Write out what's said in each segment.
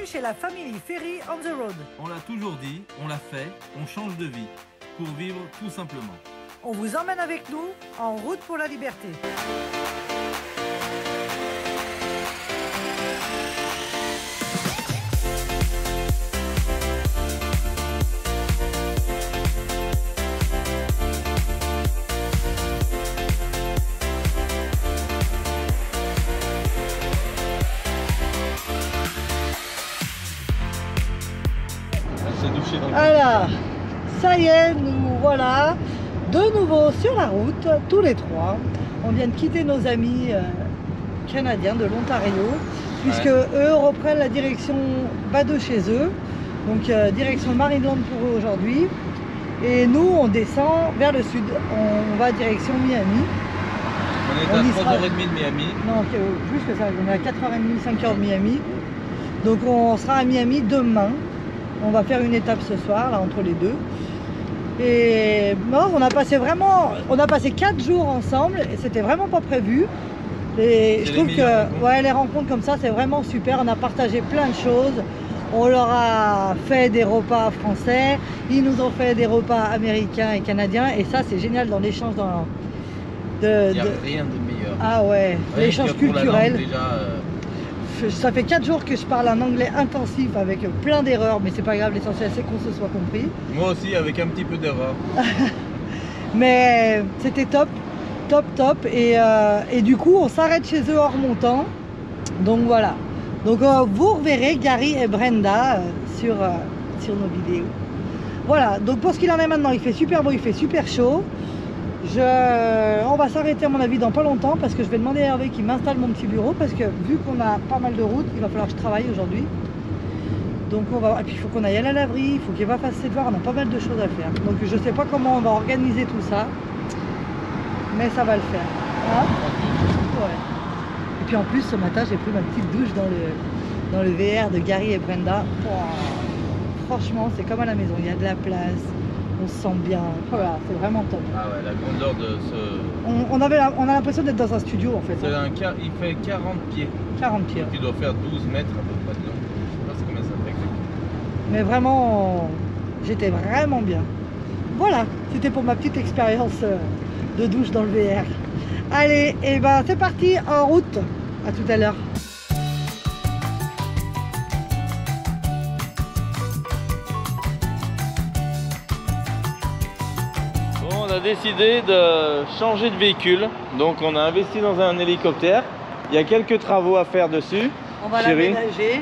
bienvenue chez la famille Ferry on the Road. On l'a toujours dit, on l'a fait, on change de vie pour vivre tout simplement. On vous emmène avec nous en route pour la liberté. Alors, ça y est, nous voilà de nouveau sur la route, tous les trois. On vient de quitter nos amis canadiens de l'Ontario, puisque eux reprennent la direction de chez eux, donc direction Maryland pour eux aujourd'hui. Et nous, on descend vers le sud, on va direction Miami. On est à 3h30 de Miami. Non, plus que ça, on est à 4h30, 5h de Miami. Donc on sera à Miami demain. On va faire une étape ce soir, là, entre les deux. Et non, on a passé 4 jours ensemble et c'était vraiment pas prévu. Et je trouve que ouais, les rencontres comme ça, c'est vraiment super. On a partagé plein de choses. On leur a fait des repas français. Ils nous ont fait des repas américains et canadiens. Et ça, c'est génial dans l'échange. Il n'y a rien de meilleur. Ah ouais, l'échange culturel. Langue, déjà, Ça fait 4 jours que je parle un anglais intensif avec plein d'erreurs, mais c'est pas grave, l'essentiel c'est qu'on se soit compris. Moi aussi avec un petit peu d'erreur. Mais c'était top, top, top. Et du coup, on s'arrête chez eux en remontant. Donc voilà. Donc vous reverrez Gary et Brenda sur nos vidéos. Voilà, donc pour ce qu'il en est maintenant, il fait super beau, il fait super chaud. On va s'arrêter à mon avis dans pas longtemps parce que je vais demander à Hervé qu'il m'installe mon petit bureau parce que vu qu'on a pas mal de routes, il va falloir que je travaille aujourd'hui. Donc on va, et puis il faut qu'on aille à la laverie, il faut qu'il va passer de voir, on a pas mal de choses à faire. Donc je sais pas comment on va organiser tout ça, mais ça va le faire. Hein? Ouais. Et puis en plus ce matin j'ai pris ma petite douche dans le VR de Gary et Brenda. Wow. Franchement c'est comme à la maison, il y a de la place. On se sent bien, voilà, c'est vraiment top. Ah ouais, la grandeur de ce... On a l'impression d'être dans un studio en fait. Il fait 40 pieds. 40 pieds. Donc il doit faire 12 mètres à peu près de long. Je sais pas combien ça fait. Mais vraiment, j'étais vraiment bien. Voilà, c'était pour ma petite expérience de douche dans le VR. Allez, et ben c'est parti, en route. À tout à l'heure. On a décidé de changer de véhicule, donc on a investi dans un hélicoptère. Il y a quelques travaux à faire dessus. On va l'aménager.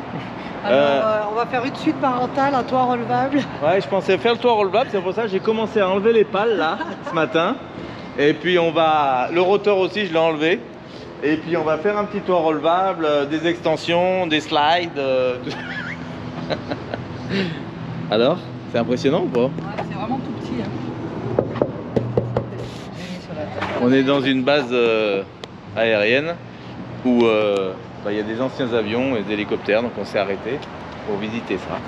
Alors, on va faire une suite parentale, un toit relevable. Ouais, je pensais faire le toit relevable, c'est pour ça que j'ai commencé à enlever les pales là ce matin. Et puis le rotor aussi, je l'ai enlevé. Et puis on va faire un petit toit relevable, des extensions, des slides. Alors, c'est impressionnant ou pas? Ouais, c'est vraiment tout petit. Hein. On est dans une base aérienne où il y a des anciens avions et des hélicoptères, donc on s'est arrêté pour visiter ça.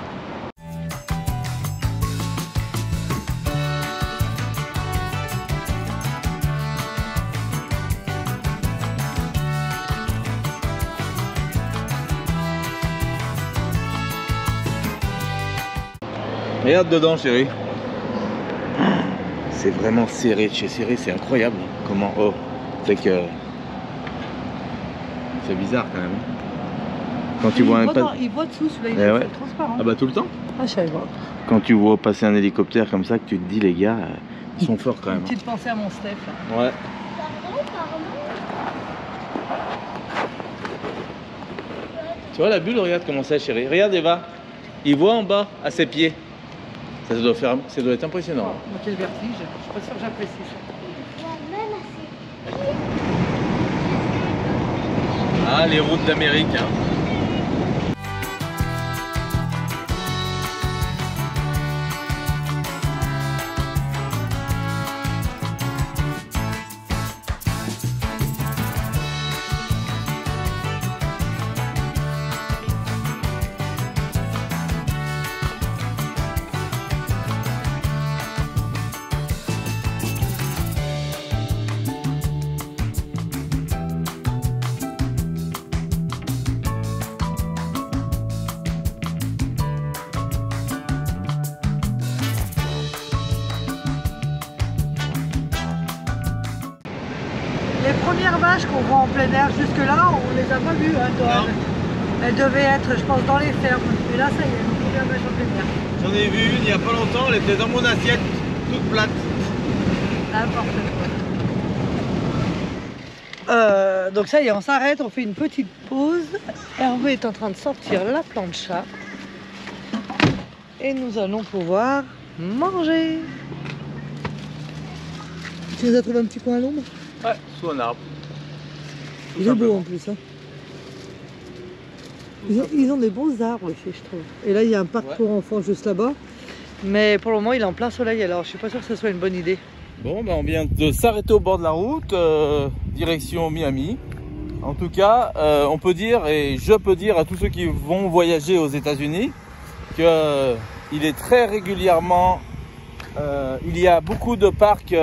Regarde dedans chérie. C'est vraiment serré de chez serré, c'est incroyable. Comment c'est que c'est bizarre quand même. Quand tu vois il voit dessous, celui-là, il est transparent. Ah bah tout le temps. Ah, je savais pas. Quand tu vois passer un hélicoptère comme ça, que tu te dis les gars, ils sont forts quand même. Une petite pensée à mon Steph. Là. Ouais. Tu vois la bulle, regarde comment c'est chérie. Regarde Eva, il voit en bas à ses pieds. Ça doit être impressionnant. Oh, quel vertige, je suis pas sûr que j'apprécie ça. Ah, les routes d'Amérique. Hein. premières vaches qu'on voit en plein air. Jusque-là, on les a pas vues, hein, Toine. Elles devaient être, je pense, dans les fermes. Et là, ça y est, une première vache en plein air. J'en ai vu une il n'y a pas longtemps, elle était dans mon assiette, toute plate. N'importe quoi. Donc ça y est, on s'arrête, on fait une petite pause. Hervé est en train de sortir la plancha. Et nous allons pouvoir manger. Tu nous as trouvé un petit coin à l'ombre? Ouais, sous un arbre. Il est beau en plus. Hein. Ils ont des beaux arbres ici, je trouve. Et là, il y a un parc pour enfants juste là-bas. Mais pour le moment, il est en plein soleil, alors je suis pas sûr que ce soit une bonne idée. Bon, ben on vient de s'arrêter au bord de la route, direction Miami. En tout cas, on peut dire, et je peux dire à tous ceux qui vont voyager aux États-Unis, que il est très régulièrement, il y a beaucoup de parcs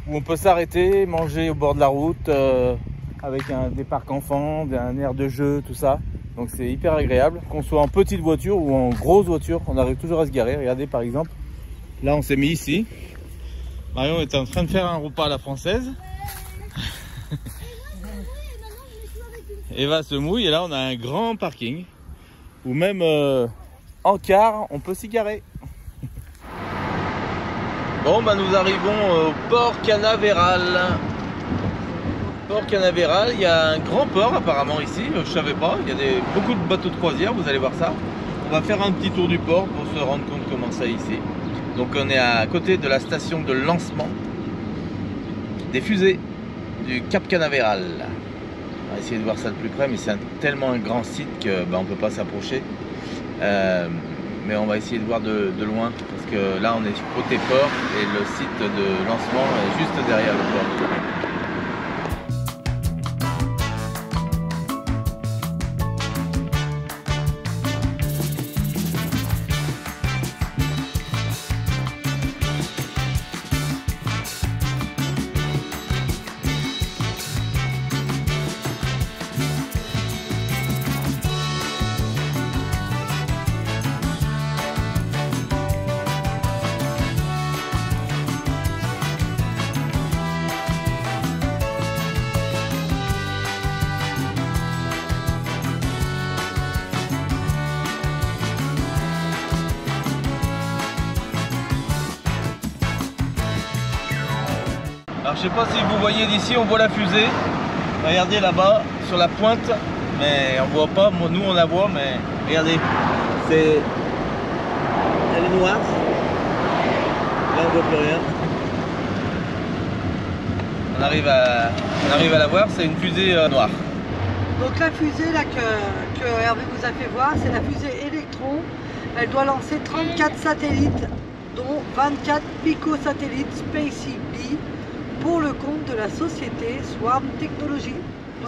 où on peut s'arrêter, manger au bord de la route, avec des parcs enfants, un air de jeu, tout ça. Donc c'est hyper agréable. Qu'on soit en petite voiture ou en grosse voiture, on arrive toujours à se garer. Regardez par exemple, là on s'est mis ici. Marion est en train de faire un repas à la française. Eva se mouille et là on a un grand parking où même en car on peut s'y garer. Bon bah nous arrivons au port Canaveral. Port Canaveral, il y a un grand port apparemment ici, je savais pas, il y a beaucoup de bateaux de croisière, vous allez voir ça. On va faire un petit tour du port pour se rendre compte comment c'est ici. Donc on est à côté de la station de lancement des fusées du Cap Canaveral. On va essayer de voir ça de plus près, mais c'est tellement un grand site que on ne peut pas s'approcher. Mais on va essayer de voir de loin, parce que là on est côté port et le site de lancement est juste derrière le port. Alors je sais pas si vous voyez d'ici, on voit la fusée. Regardez là-bas sur la pointe, mais on voit pas. Nous on la voit, mais regardez, elle est noire. Là on voit plus rien. On arrive à la voir. C'est une fusée noire. Donc la fusée là que Hervé vous a fait voir, c'est la fusée Electron. Elle doit lancer 34 satellites, dont 24 picosatellites SpaceX B, pour le compte de la société Swarm Technologies.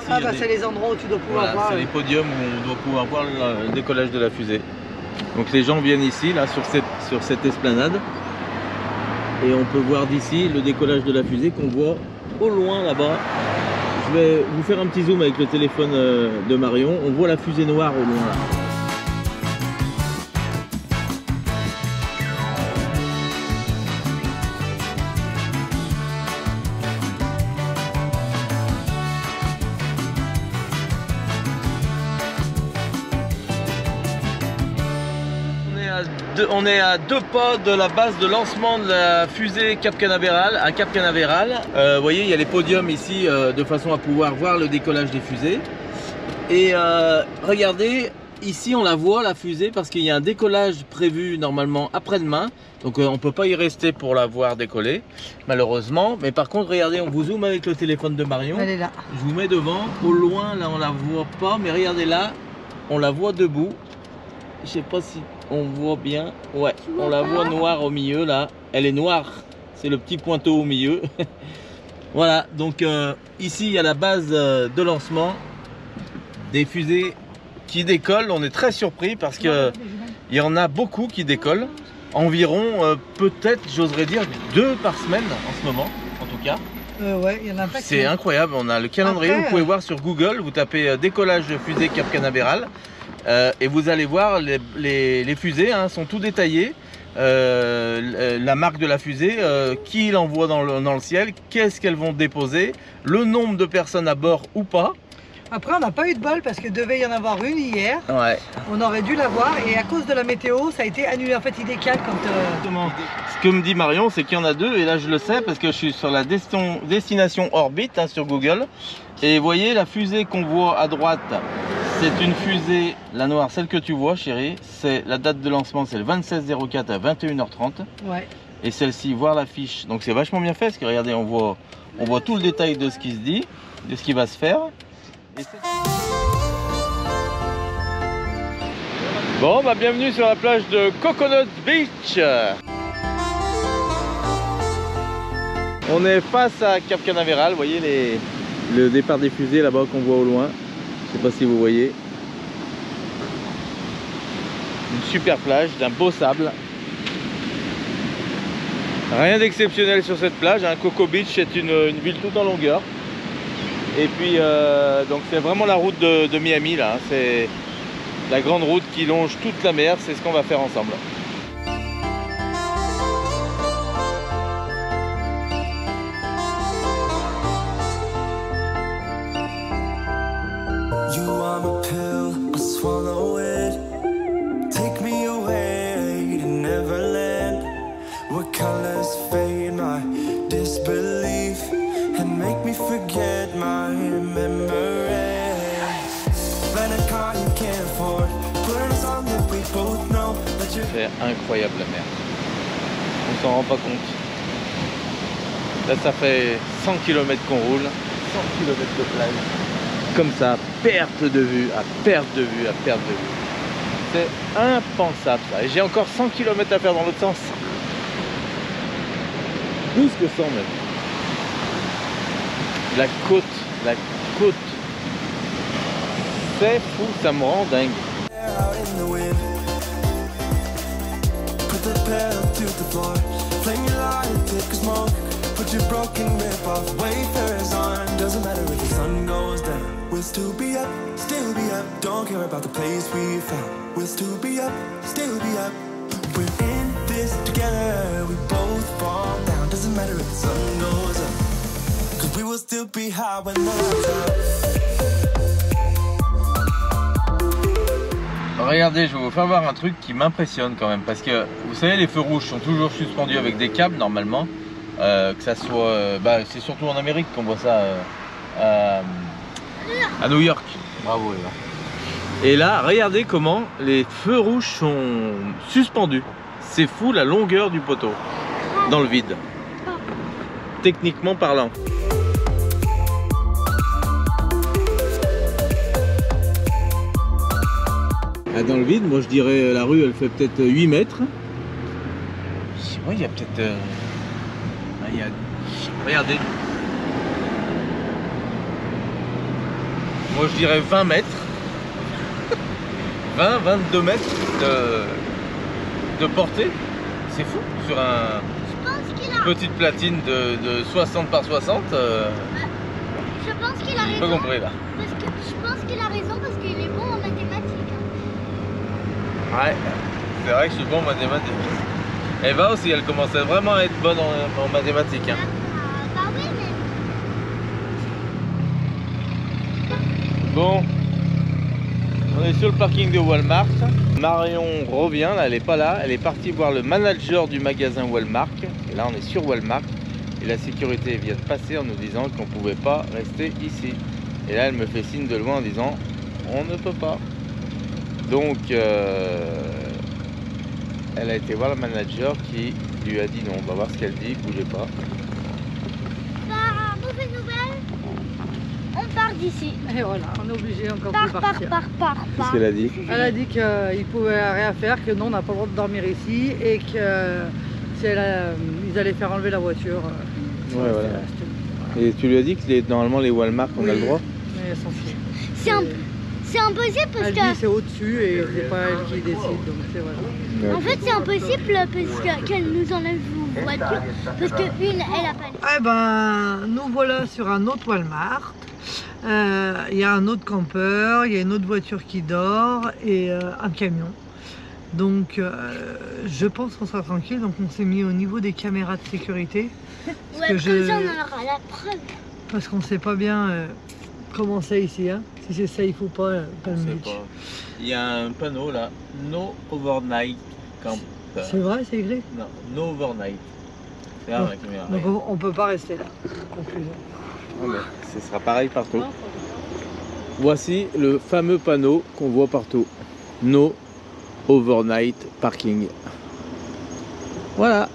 Ah bah c'est les endroits où tu dois pouvoir voir. C'est les podiums où on doit pouvoir voir le décollage de la fusée. Donc les gens viennent ici, là, sur cette esplanade. Et on peut voir d'ici le décollage de la fusée qu'on voit au loin là-bas. Je vais vous faire un petit zoom avec le téléphone de Marion. On voit la fusée noire au loin là. On est à 2 pas de la base de lancement de la fusée Cap Canaveral, à Cap Canaveral. Vous voyez, il y a les podiums ici de façon à pouvoir voir le décollage des fusées. Et regardez, ici on la voit la fusée parce qu'il y a un décollage prévu normalement après-demain. Donc on ne peut pas y rester pour la voir décoller, malheureusement. Mais par contre, regardez, on vous zoome avec le téléphone de Marion. Elle est là. Je vous mets devant. Au loin, là on la voit pas, mais regardez là, on la voit debout. Je sais pas si on voit bien. Ouais, on la voit noire au milieu là. Elle est noire. C'est le petit pointeau au milieu. Voilà, donc ici il y a la base de lancement des fusées qui décollent. On est très surpris parce que il y en a beaucoup qui décollent. Environ, peut-être, j'oserais dire, 2 par semaine en ce moment, en tout cas. Ouais, il y en a pas. C'est incroyable. On a le calendrier. Après, vous pouvez voir sur Google. Vous tapez décollage de fusée Cap Canaveral. Et vous allez voir les fusées sont tout détaillées. la marque de la fusée, qui l'envoie dans le ciel, qu'est-ce qu'elles vont déposer, le nombre de personnes à bord ou pas. Après, on n'a pas eu de bol parce qu'il devait y en avoir une hier. Ouais. On aurait dû l'avoir et à cause de la météo, ça a été annulé. En fait, il décale quand... Ce que me dit Marion, c'est qu'il y en a deux, et là je le sais parce que je suis sur la destination Orbit hein, sur Google. Et vous voyez, la fusée qu'on voit à droite, c'est une fusée, la noire, celle que tu vois chérie, c'est la date de lancement, c'est le 26/04 à 21h30. Ouais. Et celle-ci, voir l'affiche, donc c'est vachement bien fait parce que regardez, on voit tout le détail de ce qui se dit, de ce qui va se faire. Bon, bah bienvenue sur la plage de Coconut Beach. On est face à Cap Canaveral, vous voyez le départ des fusées là-bas qu'on voit au loin. Je sais pas si vous voyez. Une super plage, d'un beau sable. Rien d'exceptionnel sur cette plage, hein. Coco Beach est une ville tout en longueur. Et puis donc c'est vraiment la route de Miami là, hein. C'est la grande route qui longe toute la mer, c'est ce qu'on va faire ensemble. C'est incroyable la mer, on s'en rend pas compte. Là ça fait 100 km qu'on roule, 100 km de plage, comme ça, perte de vue, à perte de vue, à perte de vue. C'est impensable ça, et j'ai encore 100 km à faire dans l'autre sens. Plus que 100 même. La côte, c'est fou, ça me rend dingue. To the floor, flame your light, take a smoke, put your broken rib off, wafers on. Doesn't matter if the sun goes down, we'll still be up, don't care about the place we found. We'll still be up, we're in this together, we both fall down. Doesn't matter if the sun goes up, cause we will still be high when the lights out. Regardez, je vais vous faire voir un truc qui m'impressionne quand même, parce que vous savez, les feux rouges sont toujours suspendus avec des câbles normalement, que ça soit, c'est surtout en Amérique qu'on voit ça, à New York. Bravo Eva. Et là, regardez comment les feux rouges sont suspendus. C'est fou la longueur du poteau dans le vide, techniquement parlant. Dans le vide, moi je dirais la rue elle fait peut-être 8 mètres. Oui, il y a peut-être... Regardez. Moi je dirais 20 mètres. 22 mètres de portée. C'est fou sur une petite platine de 60 par 60. Je pense qu'il a raison. Pas compris là. Parce que je pense qu'il a raison parce qu'il est bon en mathématiques. Ouais, c'est vrai que je suis bon en mathématiques. Eva aussi, elle commençait vraiment à être bonne en mathématiques. Hein. Bah oui, mais... Bon, on est sur le parking de Walmart. Marion revient, là, elle n'est pas là. Elle est partie voir le manager du magasin Walmart. Et là, on est sur Walmart. Et la sécurité vient de passer en nous disant qu'on ne pouvait pas rester ici. Et là, elle me fait signe de loin en disant on ne peut pas. Donc, elle a été voir le manager qui lui a dit non. On va voir ce qu'elle dit, bougez pas. Bah, mauvaise nouvelle, on part d'ici. Et voilà, on est obligé encore de partir. Qu'est-ce qu'elle a dit? Elle a dit qu'il pouvait rien faire, que non, on n'a pas le droit de dormir ici et que si ils allaient faire enlever la voiture. Ouais, voilà. Et tu lui as dit que normalement les Walmart on a le droit? Mais elle s'en fout. C'est impossible parce elle que... dit c'est au-dessus et c'est pas elle qui décide, donc c'est voilà. En fait c'est impossible parce qu'elle nous enlève une voiture, parce qu'une elle a pas... Eh ben, nous voilà sur un autre Walmart. Il y a un autre campeur, il y a une autre voiture qui dort et un camion. Donc je pense qu'on sera tranquille. Donc on s'est mis au niveau des caméras de sécurité. Ouais, comme ça on en aura la preuve. Parce qu'on sait pas bien comment c'est ici, hein. Si c'est safe ou pas, Palm Beach. Il y a un panneau là, no overnight camp. C'est vrai, c'est écrit? Non, no overnight. C'est là la caméra. Donc on peut pas rester là. Conclusion. Oh, mais ce sera pareil partout. Voici le fameux panneau qu'on voit partout. No overnight parking. Voilà.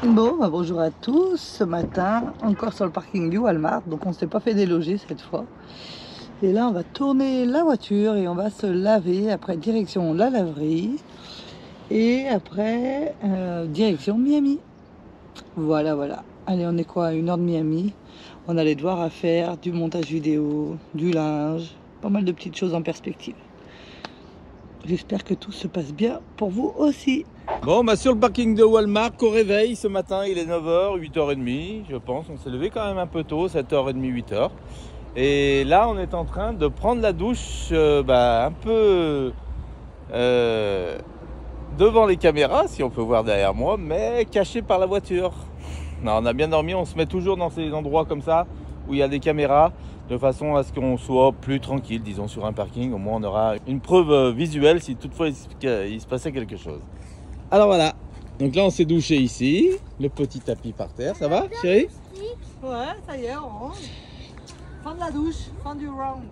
Bon, bah bonjour à tous. Ce matin, encore sur le parking du Walmart. Donc on ne s'est pas fait déloger cette fois. Et là, on va tourner la voiture et on va se laver. Après, direction la laverie. Et après, direction Miami. Voilà, voilà. Allez, on est quoi, à 1 heure de Miami. On a les devoirs à faire, du montage vidéo, du linge. Pas mal de petites choses en perspective. J'espère que tout se passe bien pour vous aussi. Bon, bah sur le parking de Walmart, au réveil, ce matin, il est 9h, 8h30, je pense. On s'est levé quand même un peu tôt, 7h30, 8h. Et là, on est en train de prendre la douche un peu devant les caméras, si on peut voir derrière moi, mais caché par la voiture. Non, on a bien dormi, on se met toujours dans ces endroits comme ça, où il y a des caméras, de façon à ce qu'on soit plus tranquille, disons, sur un parking. Au moins, on aura une preuve visuelle si toutefois il se passait quelque chose. Alors voilà, donc là, on s'est douché ici, le petit tapis par terre. Ça va, chérie? Ouais, ça y est, on rentre. Fin de la douche, fin du round.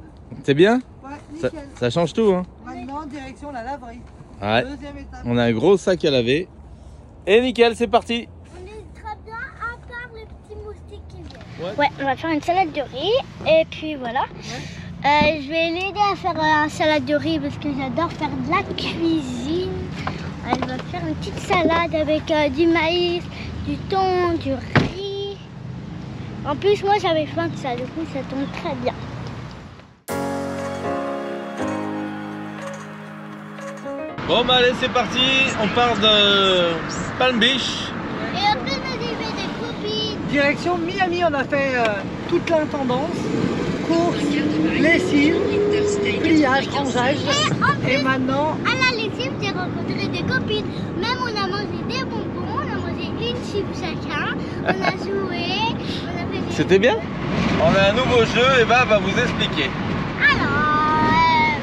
C'est bien? Ouais, nickel. Ça change tout, hein? Maintenant, direction la laverie. Ouais. Deuxième étape. On a un gros sac à laver. Et nickel, c'est parti. On est très bien à part les petits moustiques qui viennent. Ouais. Ouais, on va faire une salade de riz et puis voilà. Je vais l'aider à faire une salade de riz parce que j'adore faire de la cuisine. Elle va faire une petite salade avec du maïs, du thon, du riz. En plus, moi j'avais faim de ça, du coup ça tombe très bien. Bon, bah allez, c'est parti. On part de Palm Beach. Et après, on a des copines. Direction Miami, on a fait toute l'intendance. Course, lessive, pliage, rangeage. Et maintenant... À la lessive, j'ai rencontré des copines. Même on a mangé des bonbons, on a mangé une chip chacun. On a joué, on a fait des... C'était bien? On a un nouveau jeu, Eva va vous expliquer. Alors,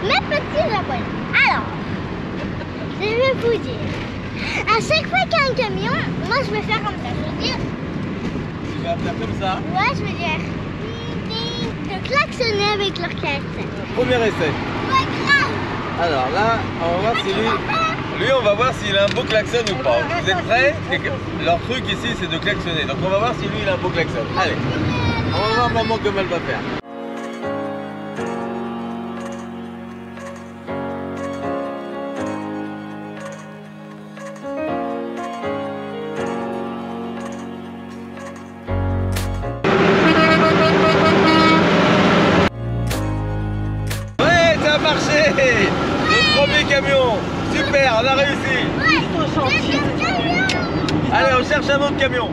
mes petits japonais. Alors, je vais vous dire. À chaque fois qu'il y a un camion, moi je vais faire comme ça. Je vais dire... Tu vas faire comme ça? Ouais, je vais dire... de klaxonner avec leur klaxon. Premier essai. Ouais, grave. Alors là, on va voir si lui on va voir s'il a un beau klaxon ou pas. Vous êtes prêts? Leur truc ici c'est de klaxonner. Donc on va voir si lui il a un beau klaxon. Allez, on va voir maman comment elle va faire. Le premier camion, super, on a réussi. Allez, on cherche un autre camion.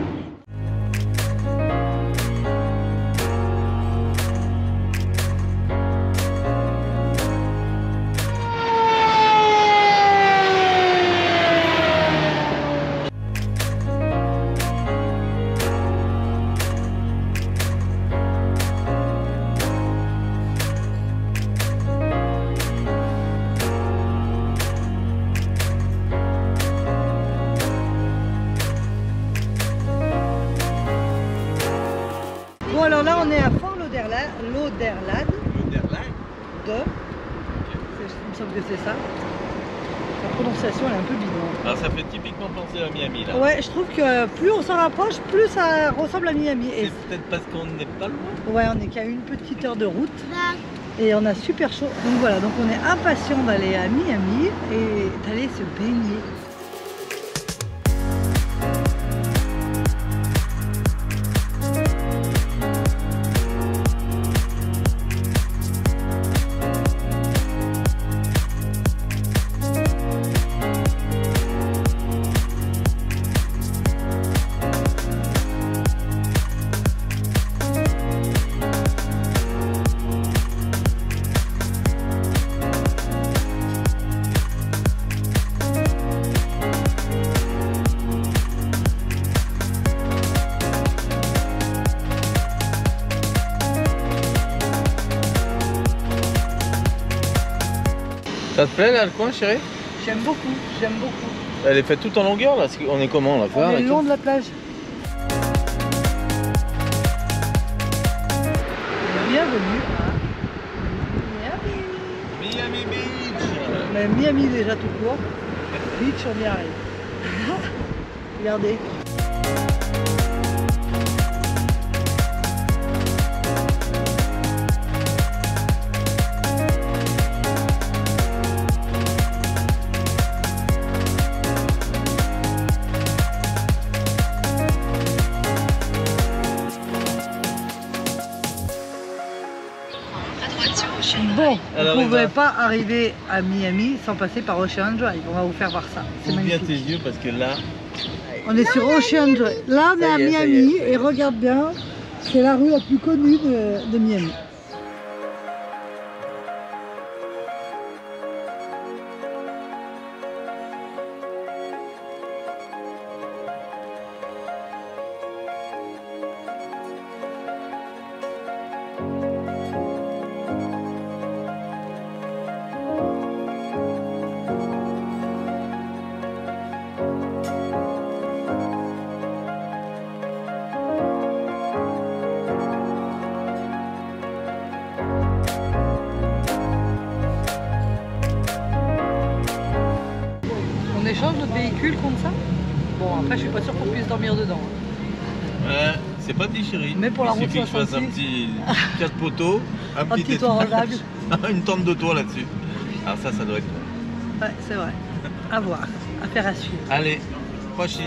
Bon, alors là, on est à Fort Lauderdale. Il me semble que c'est ça. La prononciation elle est un peu bidon. Alors ça fait typiquement penser à Miami là. Ouais, je trouve que plus on s'en rapproche, plus ça ressemble à Miami. C'est peut-être parce qu'on n'est pas loin. Ouais, on est qu'à une petite heure de route. Et on a super chaud. Donc voilà, donc on est impatient d'aller à Miami et d'aller se baigner. Ça te plaît là le coin, chérie? J'aime beaucoup, j'aime beaucoup. Elle est faite toute en longueur là. On est comment là? On est le long de la plage. Bienvenue à Miami. Miami Beach. Mais Miami déjà tout court. Beach, on y arrive. Regardez. Bon, Alors, vous ne pouvez Eva. pas arriver à Miami sans passer par Ocean Drive. On va vous faire voir ça. C'est Ouvre bien magnifique. tes yeux parce que là, On est sur Ocean Drive. Là, on est à Ça y est, ça y Miami est, ça y est. et regarde bien, c'est la rue la plus connue de Miami. On échange notre véhicule contre ça? Bon, après, je suis pas sûr qu'on puisse dormir dedans. ouais, c'est pas dit, chérie. Mais pour la Il suffit route que je fasse un 66. petit 4 poteaux, un petit toit rodable. une tente de toit là-dessus. Alors ça doit être. Ouais, c'est vrai. À voir, affaire à suivre. Allez, 3 chiches.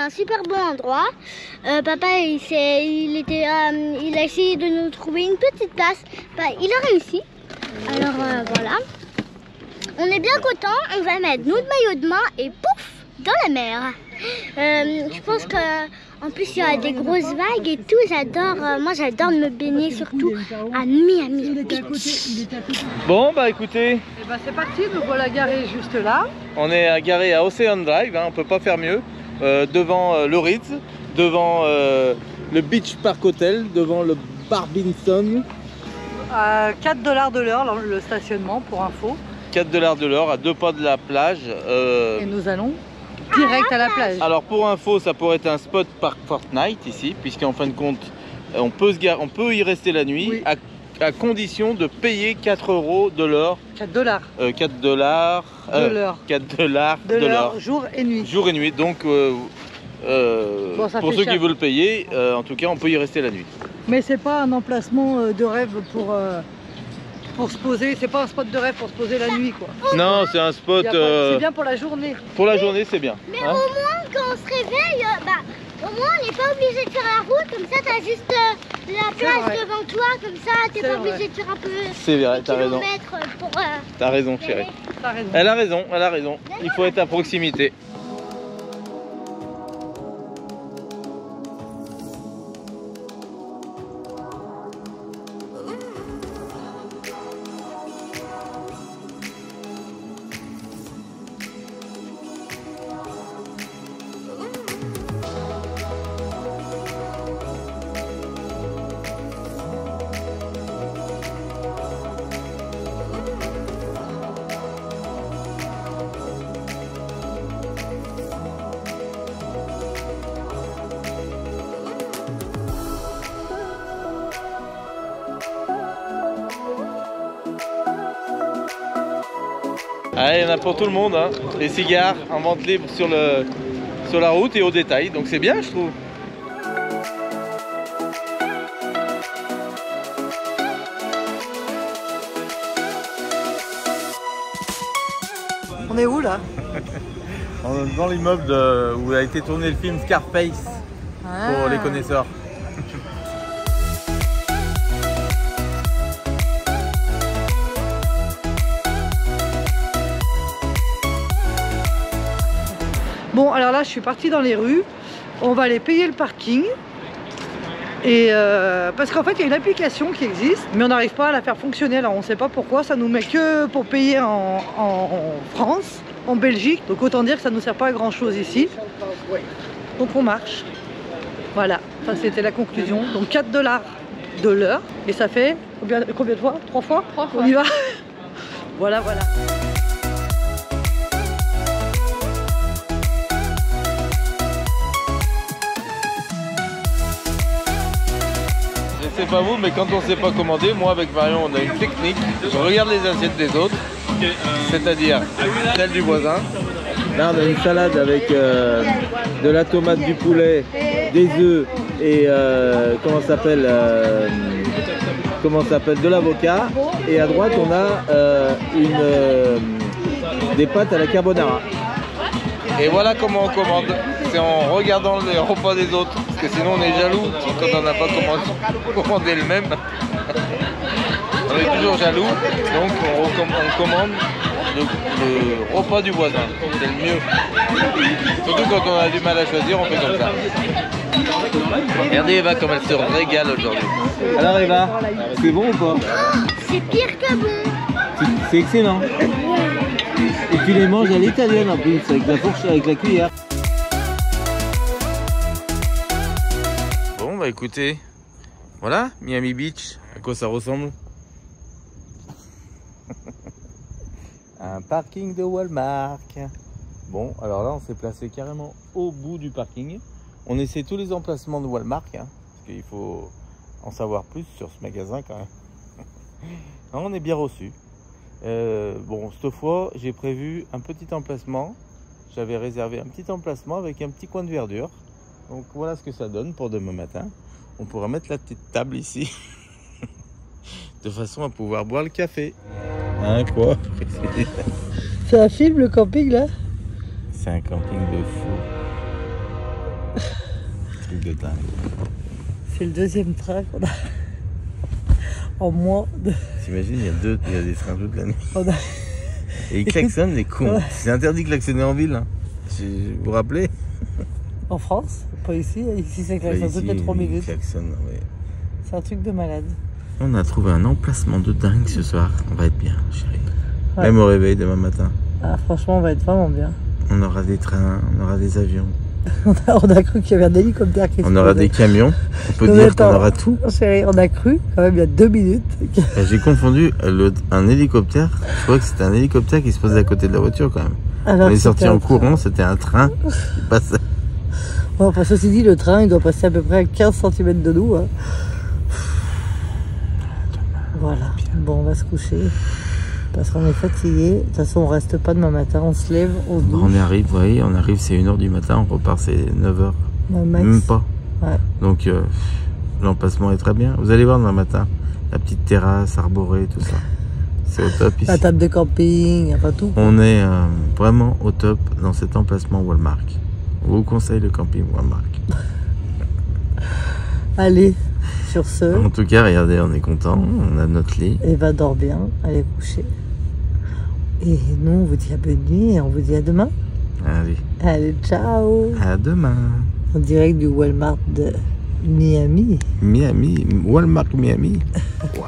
Un super bon endroit. Papa il a essayé de nous trouver une petite place. Il a réussi. Alors voilà. On est bien content. On va mettre notre maillot de bain et pouf dans la mer. Je pense que en plus il y a des grosses vagues et tout. J'adore. Moi j'adore me baigner surtout à Miami. Il était à côté, il était à côté. Bon bah écoutez, Et ben c'est parti, nous voilà garés juste là. on est garé à Ocean Drive, hein, on peut pas faire mieux. Devant le Ritz, devant le Beach Park Hotel, devant le Barbinson. 4 $ de l'heure le stationnement pour info. 4 $ de l'heure à 2 pas de la plage. Et nous allons direct à la plage. Alors pour info, ça pourrait être un spot park Fortnite ici, puisqu'en fin de compte, on peut y rester la nuit, Oui. à condition de payer 4 € de l'heure. 4 $. 4 $. De l'heure. 4 $ De de l'heure. l'heure, jour et nuit. Jour et nuit. Donc ça pour fait ceux cher. qui veulent payer, en tout cas, on peut y rester la nuit. Mais c'est pas un emplacement de rêve pour se poser. C'est pas un spot de rêve pour se poser la nuit quoi. Non, c'est un spot. C'est bien pour la journée. Pour la journée, c'est bien. Mais hein. au moins quand on se réveille, au moins on n'est pas obligé de faire la route. Comme ça t'as juste la plage vrai. devant toi. Comme ça t'es C'est pas vrai. obligé de faire un peu C'est vrai, des t'as raison. kilomètres pour... T'as raison, chérie. T'as raison. Elle a raison, elle a raison. Il faut être à proximité. Allez, il y en a pour tout le monde, hein. Les cigares en vente libre sur la route et au détail, donc c'est bien je trouve. est où là? Dans l'immeuble où a été tourné le film Scarface, pour les connaisseurs. Bon, alors là, je suis partie dans les rues. On va aller payer le parking. Et parce qu'en fait, il y a une application qui existe, mais on n'arrive pas à la faire fonctionner. Alors, on ne sait pas pourquoi. Ça nous met que pour payer en France, en Belgique. Donc, autant dire que ça ne nous sert pas à grand chose ici. Donc, on marche. Voilà. Ça, c'était la conclusion. Donc, 4 $ de l'heure. Et ça fait combien de fois? 3 fois? 3 fois. On y va. Voilà, voilà. Je sais pas vous, mais quand on sait pas commander, moi avec Marion, on a une technique. Je regarde les assiettes des autres, c'est-à-dire celle du voisin. Là, on a une salade avec de la tomate, du poulet, des œufs et comment ça s'appelle, de l'avocat. Et à droite, on a des pâtes à la carbonara. Et voilà comment on commande. C'est en regardant les repas des autres. Parce que sinon on est jaloux quand on n'a pas commandé le même. On est toujours jaloux. Donc on commande le repas du voisin. C'est le mieux. Surtout quand on a du mal à choisir, on fait comme ça. Regardez Eva comme elle se régale aujourd'hui. Alors Eva, c'est bon ou pas? C'est pire que bon. C'est excellent. Et tu les manges à l'italienne en plus, avec la fourche, avec la cuillère. Bon bah écoutez, voilà Miami Beach, à quoi ça ressemble? Un parking de Walmart. Bon, alors là on s'est placé carrément au bout du parking. On essaie tous les emplacements de Walmart, hein, parce qu'il faut en savoir plus sur ce magasin quand même. Non, on est bien reçu. Bon, cette fois, j'ai prévu un petit emplacement. J'avais réservé un petit emplacement avec un petit coin de verdure. Donc voilà ce que ça donne pour demain matin. On pourra mettre la petite table ici. De façon à pouvoir boire le café. Hein, quoi? C'est un film, le camping, là? C'est un camping de fou. Truc de dingue. C'est le deuxième train qu'on a en moins de... T'imagines, il y a des trains toute la nuit. On a... Et ils klaxonnent, les cons. Ouais. C'est interdit de klaxonner en ville. Hein. Vous vous rappelez? En France, pas ici. Ici, ça klaxonne toutes les 3 minutes. Ouais. C'est un truc de malade. On a trouvé un emplacement de dingue ce soir. On va être bien, chérie. Ouais. Même au réveil demain matin. Ah, franchement, on va être vraiment bien. On aura des trains, on aura des avions. On a cru qu'il y avait un hélicoptère qui On aura des camions. On peut Non, dire attends, qu'on aura tout. Chérie, on a cru quand même il y a 2 minutes. J'ai confondu un hélicoptère. Je crois que c'était un hélicoptère qui se posait à côté de la voiture quand même. Alors, on est sorti c'était en un train. courant, c'était un train qui passait. Bon, enfin, ceci dit, le train, il doit passer à peu près à 15 cm de nous. Hein. Voilà. Bon, on va se coucher. Parce qu'on est fatigué. De toute façon, on reste pas demain matin. On se lève, on se douche. On arrive, vous voyez, on arrive, c'est 1h du matin, on repart, c'est 9h. Max. Même pas. Ouais. Donc, l'emplacement est très bien. Vous allez voir demain matin, la petite terrasse arborée, tout ça. C'est au top ici. La table de camping, il n'y a pas tout. On est vraiment au top dans cet emplacement Walmart. On vous conseille le camping Walmart. Allez, sur ce, En tout cas, regardez, on est content, on a notre lit. Eva dort bien, allez coucher. Et nous, on vous dit à bonne nuit et on vous dit à demain. Allez, Allez, ciao. à demain. En direct du Walmart de Miami. Miami, Walmart Miami. Wow.